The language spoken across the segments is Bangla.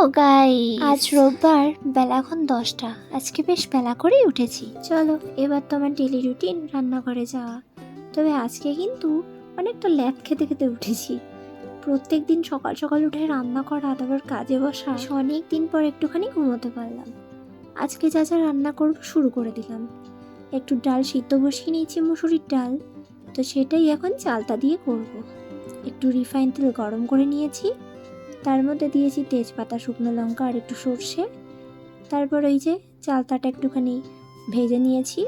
গাইস, আজ রোববার, বেলা এখন 10টা। আজকে বেশ বেলা করেই উঠেছি। চলো এবার তো আমার ডেলি রুটিন রান্নাঘরে যাওয়া। তবে আজকে কিন্তু অনেকটা ল্যাদ খেতে খেতে উঠেছি। প্রত্যেক দিন সকাল সকাল উঠে রান্না করা, তারপর কাজে বসা, অনেক দিন পর একটুখানি ঘুমোতে পারলাম। আজকে যা যা রান্না করব শুরু করে দিলাম। একটু ডাল সিদ্ধ বসিয়ে নিয়েছি, মুসুরির ডাল, তো সেটাই এখন চালতা দিয়ে করব। একটু রিফাইন তেল গরম করে নিয়েছি, তার মধ্যে দিয়েছি তেজপাতা, শুকনো লঙ্কা আর একটু সর্ষে। তারপর ওই যে চালতাটা একটুখানি ভেজে নিয়েছি।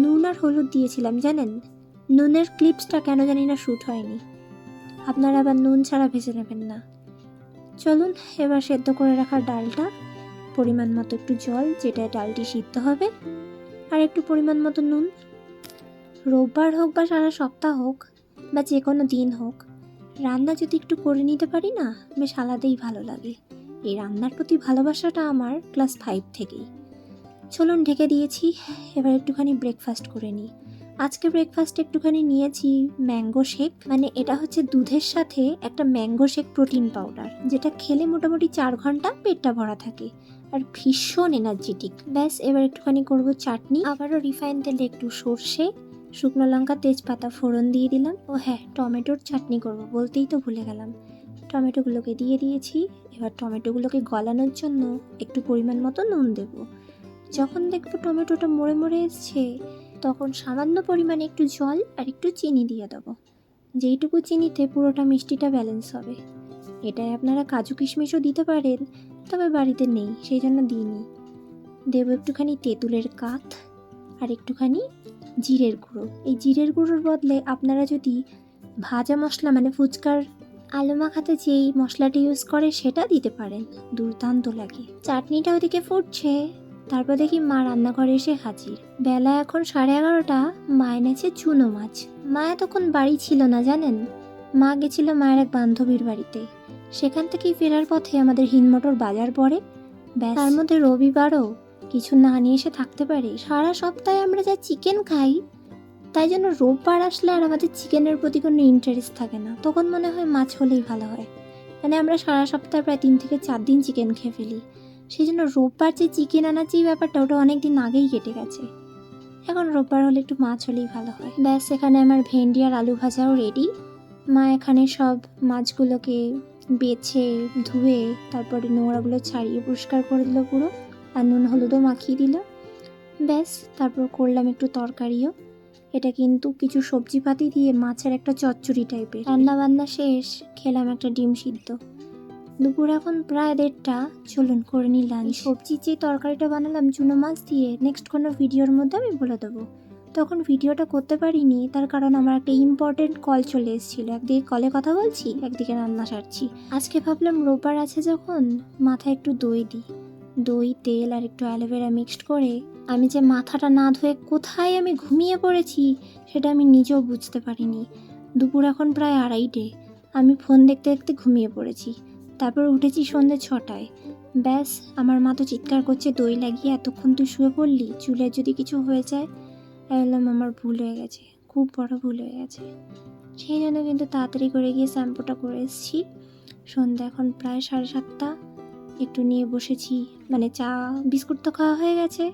নুন আর হলুদ দিয়েছিলাম, জানেন নুনের ক্লিপসটা কেন জানি না শ্যুট হয়নি। আপনারা আবার নুন ছাড়া ভেজে নেবেন না। চলুন এবার সেদ্ধ করে রাখা ডালটা, পরিমাণ মতো একটু জল, যেটা ডালটি সিদ্ধ হবে, আর একটু পরিমাণ মতো নুন। রোববার হোক বা সারা সপ্তাহ হোক বা যে কোনো দিন হোক, রান্না যদি একটু করে নিতে পারি না, বেশ আলাদাই ভালো লাগে। এই রান্নার প্রতি ভালোবাসাটা আমার ক্লাস 5 থেকেই। চলুন ঢেকে দিয়েছি, এবার একটুখানি ব্রেকফাস্ট করে নিই। আজকে ব্রেকফাস্ট একটুখানি নিয়েছি ম্যাঙ্গো শেক, মানে এটা হচ্ছে দুধের সাথে একটা ম্যাঙ্গো শেক প্রোটিন পাউডার, যেটা খেলে মোটামুটি 4 ঘন্টা পেটটা ভরা থাকে আর ভীষণ এনার্জেটিক। ব্যাস এবার একটুখানি করব চাটনি। আবারও রিফাইন তেলে একটু সর্ষে, শুকনো লঙ্কা, তেজপাতা ফোড়ন দিয়ে দিলাম। ও হ্যাঁ, টমেটোর চাটনি করব, বলতেই তো ভুলে গেলাম। টমেটোগুলোকে দিয়ে দিয়েছি। এবার টমেটোগুলোকে গলানোর জন্য একটু পরিমাণ মতো নুন দেব। যখন দেখবো টমেটোটা মরে মরে এসছে, তখন সামান্য পরিমাণে একটু জল আর একটু চিনি দিয়ে দেবো। যেইটুকু চিনিতে পুরোটা মিষ্টিটা ব্যালেন্স হবে। এটাই আপনারা কাজু কিশমিশও দিতে পারেন, তবে বাড়িতে নেই সেই জন্য দিইনি। দেবো একটুখানি তেঁতুলের কাঠ আর একটুখানি জিরের গুঁড়ো। এই জিরের গুঁড়োর বদলে আপনারা যদি ভাজা মশলা, মানে ফুচকার আলু মাখাতে যেই মশলাটা ইউজ করে সেটা দিতে পারেন, দুর্দান্ত লাগে। চাটনিটা ওদিকে ফুটছে, তারপর দেখি মা রান্নাঘরে এসে হাজির। বেলা এখন 11:30। মা এনেছে চুনো মাছ। মা এতক্ষণ বাড়ি ছিল না, জানেন মা গেছিল মায়ের এক বান্ধবীর বাড়িতে। সেখান থেকেই ফেরার পথে আমাদের হিনমোটর বাজার পড়ে। ব্যাস, তার মধ্যে রবিবারও কিছু না নিয়ে এসে থাকতে পারে। সারা সপ্তাহে আমরা যা চিকেন খাই, তাই জন্য রোববার আসলে আর আমাদের চিকেনের প্রতি কোনো ইন্টারেস্ট থাকে না। তখন মনে হয় মাছ হলেই ভালো হয়। মানে আমরা সারা সপ্তাহে প্রায় 3 থেকে 4 দিন চিকেন খেয়ে ফেলি। সেই জন্য রোববার যে চিকেন আনার যে ব্যাপারটা, ওটা অনেক দিন আগেই কেটে গেছে। এখন রোববার হলে একটু মাছ হলেই ভালো হয়। ব্যাস, এখানে আমার ভেন্ডি আর আলু ভাজাও রেডি। মা এখানে সব মাছগুলোকে বেছে ধুয়ে তারপরে নোংরাগুলো ছাড়িয়ে পরিষ্কার করে দিল পুরো, আর নুন হলুদও মাখিয়ে দিল। ব্যাস, তারপর করলাম একটু তরকারিও। এটা কিন্তু কিছু সবজিপাতি দিয়ে মাছের একটা চচ্চড়ি টাইপের। রান্না বান্না শেষ, খেলাম একটা ডিম সিদ্ধ। দুপুর এখন প্রায় 1:30। চলুন করে নিই লাঞ্চ। সবজির যে তরকারিটা বানালাম চুনো মাছ দিয়ে, নেক্সট কোনো ভিডিওর মধ্যে আমি বলে দেবো। তখন ভিডিওটা করতে পারিনি, তার কারণ আমার একটা ইম্পর্টেন্ট কল চলে এসেছিলো। একদিকে কলে কথা বলছি, একদিকে রান্না সারছি। আজকে ভাবলাম রোববার আছে যখন, মাথায় একটু দই দিই। দই, তেল আর একটু অ্যালোভেরা মিক্সড করে আমি যে মাথাটা না ধুয়ে কোথায় আমি ঘুমিয়ে পড়েছি, সেটা আমি নিজেও বুঝতে পারিনি। দুপুর এখন প্রায় 2:30। আমি ফোন দেখতে দেখতে ঘুমিয়ে পড়েছি। তারপর উঠেছি সন্ধ্যে 6টায়। ব্যাস, আমার মা তো চিৎকার করছে, দই লাগিয়ে এতক্ষণ তুই শুয়ে পড়লি, চুলের যদি কিছু হয়ে যায়। বললাম আমার ভুল হয়ে গেছে, খুব বড় ভুল হয়ে গেছে। সেই জন্য কিন্তু তাড়াতাড়ি করে গিয়ে শ্যাম্পুটা করে এসেছি। সন্ধ্যা এখন প্রায় 7:30। একটু নিয়ে বসেছি, মানে চা বিস্কুট তো খাওয়া হয়ে গেছে।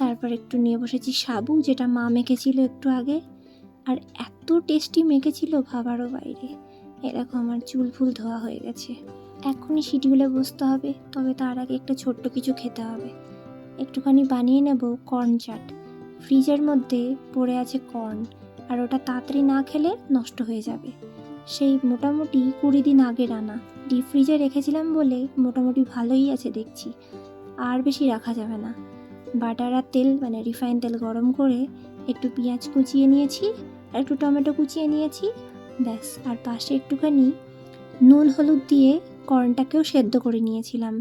তারপর একটু নিয়ে বসেছি সাবু, যেটা মা মেখেছিল একটু আগে, আর এত টেস্টি মেখেছিল ভাবারও বাইরে। এরকম আমার চুল ফুল ধোয়া হয়ে গেছে। এখনই শিডিউলে বসতে হবে, তবে তার আগে একটা ছোট্ট কিছু খেতে হবে। একটুখানি বানিয়ে নেব কর্ন চাট। ফ্রিজের মধ্যে পড়ে আছে কর্ন, আর ওটা তাড়াতাড়ি না খেলে নষ্ট হয়ে যাবে। সেই মোটামুটি 20 দিন আগের আনা, ডিপ ফ্রিজে রেখেছিলাম বলে মোটামুটি ভালোই আছে দেখছি। আর বেশি রাখা যাবে না। বাটার আর তেল, মানে রিফাইন তেল গরম করে একটু পেঁয়াজ কুচিয়ে নিয়েছি আর একটু টমেটো কুচিয়ে নিয়েছি। ব্যাস, আর পাশে একটুখানি নুন হলুদ দিয়ে কর্নটাকেও সেদ্ধ করে নিয়েছিলাম।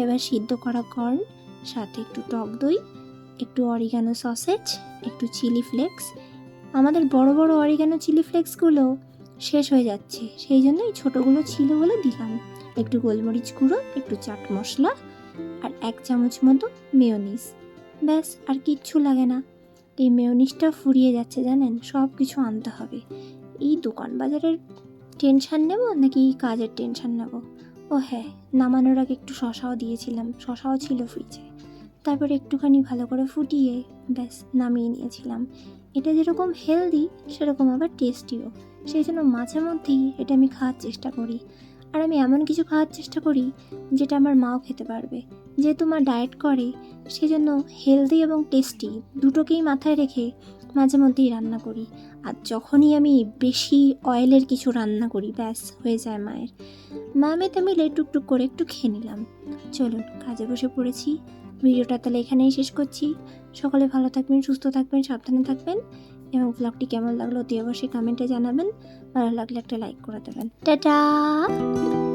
এবার সিদ্ধ করা কর্ন, সাথে একটু টক দই, একটু অরিগানো সসেজ, একটু চিলি ফ্লেক্স। আমাদের বড় বড় অরিগানো চিলি ফ্লেক্সগুলো শেষ হয়ে যাচ্ছে, সেই জন্য এই ছোটোগুলো ছিল বলে দিলাম। একটু গোলমরিচ গুঁড়ো, একটু চাট মশলা, আর 1 চামচ মতো মেয়োনিজ। ব্যাস, আর কিচ্ছু লাগে না। এই মেয়োনিজটা ফুরিয়ে যাচ্ছে, জানেন সব কিছু আনতে হবে। এই দোকান বাজারের টেনশান নেব নাকি কাজের টেনশান নেব, ও হ্যাঁ, নামানোর আগে একটু শশাও দিয়েছিলাম, শশাও ছিল ফ্রিজে। তারপর একটুখানি ভালো করে ফুটিয়ে ব্যাস নামিয়ে নিয়েছিলাম। এটা যেরকম হেলদি সেরকম আবার টেস্টিও, সেই জন্য মাঝে মধ্যেই এটা আমি খাওয়ার চেষ্টা করি। আর আমি এমন কিছু খাওয়ার চেষ্টা করি যেটা আমার মাও খেতে পারবে। যেহেতু মা ডায়েট করে, সেজন্য হেলদি এবং টেস্টি দুটোকেই মাথায় রেখে মাঝে মধ্যেই রান্না করি। আর যখনই আমি বেশি অয়েলের কিছু রান্না করি ব্যাস হয়ে যায় মায়ের। মা মেতে মিলে টুকটুক করে একটু খেয়ে নিলাম। চলুন, কাজে বসে পড়েছি। ভিডিওটা তাহলে এখানেই শেষ করছি। সকলে ভালো থাকবেন, সুস্থ থাকবেন, সাবধানে থাকবেন এবং ব্লগটি কেমন লাগলো অতি অবশ্যই কমেন্টে জানাবেন। ভালো লাগলে একটা লাইক করে দেবেন। টাটা।